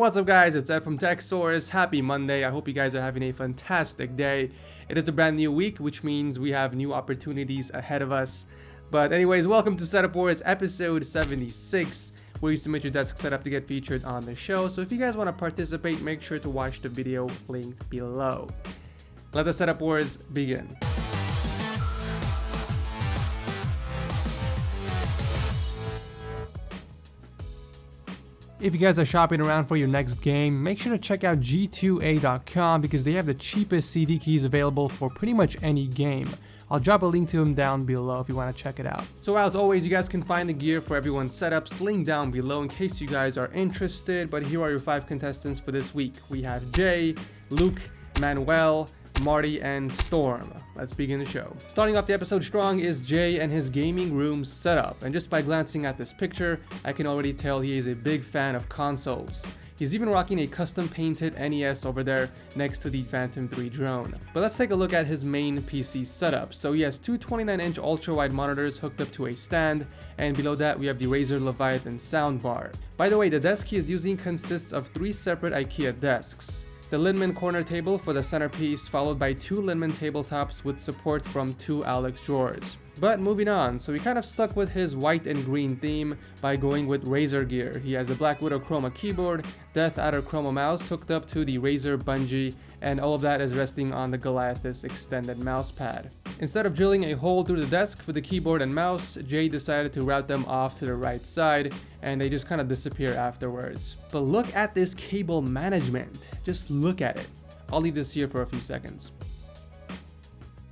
What's up guys, it's Ed from TechSource. Happy Monday. I hope you guys are having a fantastic day. It is a brand new week, which means we have new opportunities ahead of us. But anyways, welcome to Setup Wars episode 76, where you submit your desk setup to get featured on the show. So if you guys want to participate, make sure to watch the video linked below. Let the Setup Wars begin. If you guys are shopping around for your next game, make sure to check out g2a.com because they have the cheapest CD keys available for pretty much any game. I'll drop a link to them down below if you want to check it out. So as always, you guys can find the gear for everyone's setups linked down below in case you guys are interested. But here are your 5 contestants for this week. We have Jay, Luke, Manuel, Marty, and Storm. Let's begin the show. Starting off the episode strong is Jay and his gaming room setup, and just by glancing at this picture, I can already tell he is a big fan of consoles. He's even rocking a custom painted NES over there next to the Phantom 3 drone. But let's take a look at his main PC setup. So he has two 29-inch ultra-wide monitors hooked up to a stand, and below that we have the Razer Leviathan soundbar. By the way, the desk he is using consists of 3 separate IKEA desks. The Linman corner table for the centerpiece, followed by 2 Linman tabletops with support from 2 Alex drawers. But moving on, so he kind of stuck with his white and green theme by going with Razer gear. He has a Black Widow Chroma keyboard, Death Adder Chroma mouse hooked up to the Razer bungee, and all of that is resting on the Goliathus extended mouse pad. Instead of drilling a hole through the desk for the keyboard and mouse, Jay decided to route them off to the right side, and they just kind of disappear afterwards. But look at this cable management. Just look at it. I'll leave this here for a few seconds.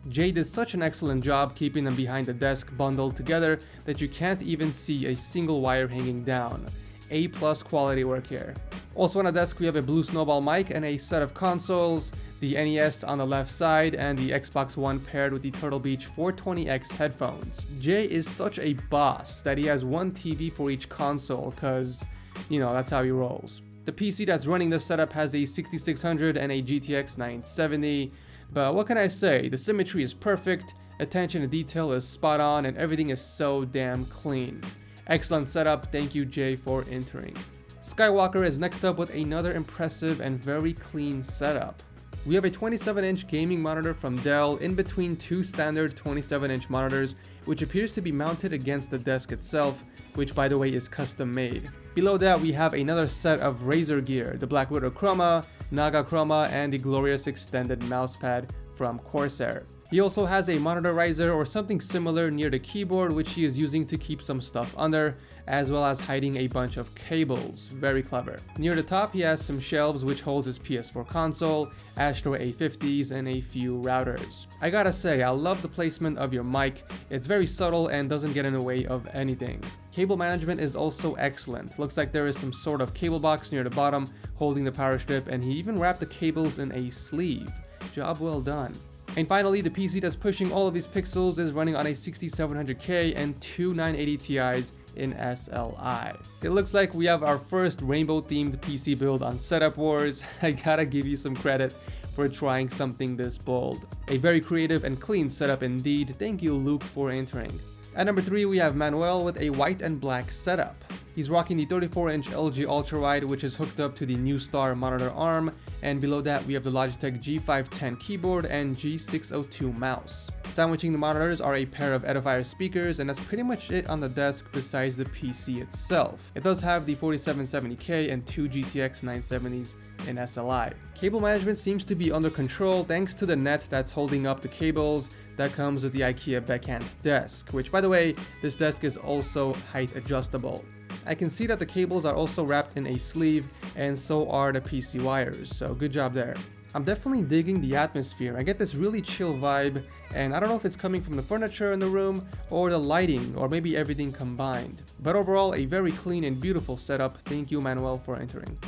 Jay did such an excellent job keeping them behind the desk bundled together that you can't even see a single wire hanging down. A+ quality work here. Also on the desk we have a blue snowball mic and a set of consoles, the NES on the left side and the Xbox One paired with the Turtle Beach 420X headphones. Jay is such a boss that he has one TV for each console cause, you know, that's how he rolls. The PC that's running this setup has a 6600 and a GTX 970, but what can I say, the symmetry is perfect, attention to detail is spot on, and everything is so damn clean. Excellent setup, thank you Jay for entering. Skywalker is next up with another impressive and very clean setup. We have a 27-inch gaming monitor from Dell in between 2 standard 27-inch monitors, which appears to be mounted against the desk itself, which by the way is custom made. Below that we have another set of Razer gear, the Black Widow Chroma, Naga Chroma, and the glorious extended mousepad from Corsair. He also has a monitor riser or something similar near the keyboard which he is using to keep some stuff under, as well as hiding a bunch of cables. Very clever. Near the top he has some shelves which holds his PS4 console, Astro A50s, and a few routers. I gotta say, I love the placement of your mic. It's very subtle and doesn't get in the way of anything. Cable management is also excellent. Looks like there is some sort of cable box near the bottom holding the power strip, and he even wrapped the cables in a sleeve. Job well done. And finally, the PC that's pushing all of these pixels is running on a 6700K and 2 980 Ti's in SLI. It looks like we have our first rainbow themed PC build on Setup Wars. I gotta give you some credit for trying something this bold. A very creative and clean setup indeed. Thank you Luke for entering. At number 3 we have Manuel with a white and black setup. He's rocking the 34-inch LG Ultrawide which is hooked up to the New Star monitor arm, and below that we have the Logitech G510 keyboard and G602 mouse. Sandwiching the monitors are a pair of Edifier speakers, and that's pretty much it on the desk besides the PC itself. It does have the 4770K and 2 GTX 970s in SLI. Cable management seems to be under control thanks to the net that's holding up the cables that comes with the IKEA Backhand desk, which by the way, this desk is also height adjustable. I can see that the cables are also wrapped in a sleeve, and so are the PC wires, so good job there. I'm definitely digging the atmosphere. I get this really chill vibe, and I don't know if it's coming from the furniture in the room, or the lighting, or maybe everything combined. But overall, a very clean and beautiful setup. Thank you Manuel for entering.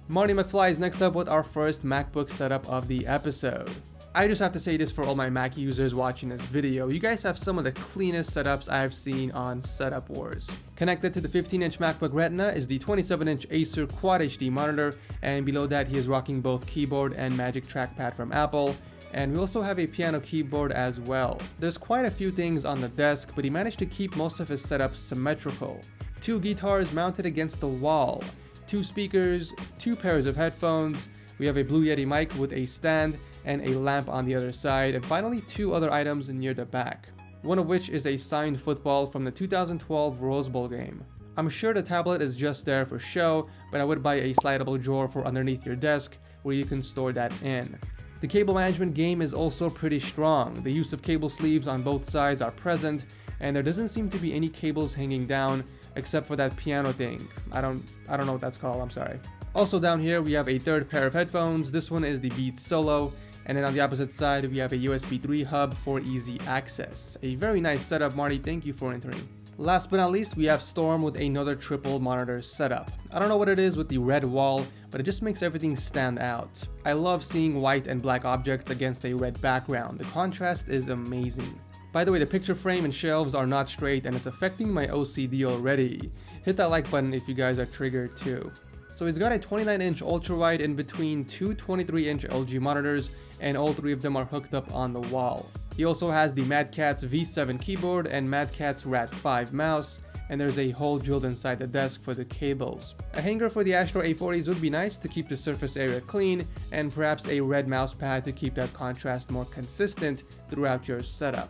Marty McFly is next up with our first MacBook setup of the episode. I just have to say this for all my Mac users watching this video, you guys have some of the cleanest setups I've seen on Setup Wars. Connected to the 15-inch MacBook Retina is the 27-inch Acer Quad HD monitor, and below that he is rocking both keyboard and Magic Trackpad from Apple, and we also have a piano keyboard as well. There's quite a few things on the desk, but he managed to keep most of his setup symmetrical. 2 guitars mounted against the wall, 2 speakers, 2 pairs of headphones, we have a Blue Yeti mic with a stand and a lamp on the other side, and finally 2 other items near the back, one of which is a signed football from the 2012 Rose Bowl game. I'm sure the tablet is just there for show, but I would buy a slidable drawer for underneath your desk where you can store that in. The cable management game is also pretty strong. The use of cable sleeves on both sides are present, and there doesn't seem to be any cables hanging down except for that piano thing. I don't know what that's called, I'm sorry. Also down here we have a 3rd pair of headphones. This one is the Beats Solo, and then on the opposite side we have a USB 3 hub for easy access. A very nice setup, Marty, thank you for entering. Last but not least, we have Storm with another triple monitor setup. I don't know what it is with the red wall, but it just makes everything stand out. I love seeing white and black objects against a red background. The contrast is amazing. By the way, the picture frame and shelves are not straight and it's affecting my OCD already. Hit that like button if you guys are triggered too. So he's got a 29-inch ultra-wide in between 2 23-inch LG monitors, and all 3 of them are hooked up on the wall. He also has the Mad Catz V7 keyboard and Mad Catz Rat5 mouse, and there's a hole drilled inside the desk for the cables. A hanger for the Astro A40s would be nice to keep the surface area clean, and perhaps a red mouse pad to keep that contrast more consistent throughout your setup.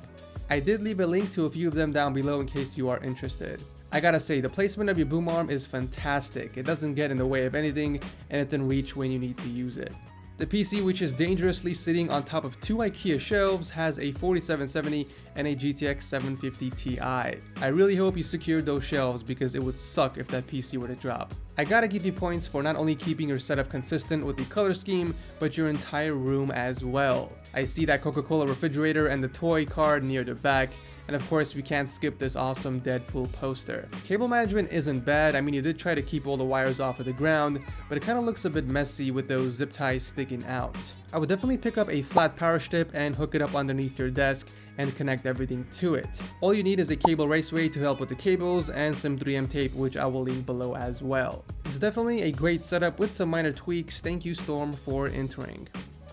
I did leave a link to a few of them down below in case you are interested. I gotta say, the placement of your boom arm is fantastic. It doesn't get in the way of anything, and it's in reach when you need to use it. The PC, which is dangerously sitting on top of 2 IKEA shelves, has a 4770 and a GTX 750 Ti. I really hope you secured those shelves because it would suck if that PC were to drop. I gotta give you points for not only keeping your setup consistent with the color scheme, but your entire room as well. I see that Coca-Cola refrigerator and the toy card near the back, and of course we can't skip this awesome Deadpool poster. Cable management isn't bad. I mean, you did try to keep all the wires off of the ground, but it kind of looks a bit messy with those zip ties sticking out. I would definitely pick up a flat power strip and hook it up underneath your desk and connect everything to it. All you need is a cable raceway to help with the cables and some 3M tape, which I will link below as well. It's definitely a great setup with some minor tweaks. Thank you, Storm, for entering.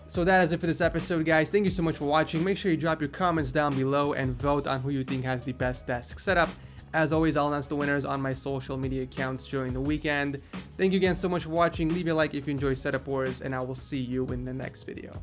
So that is it for this episode, guys. Thank you so much for watching. Make sure you drop your comments down below and vote on who you think has the best desk setup. As always, I'll announce the winners on my social media accounts during the weekend. Thank you again so much for watching. Leave a like if you enjoy Setup Wars, and I will see you in the next video.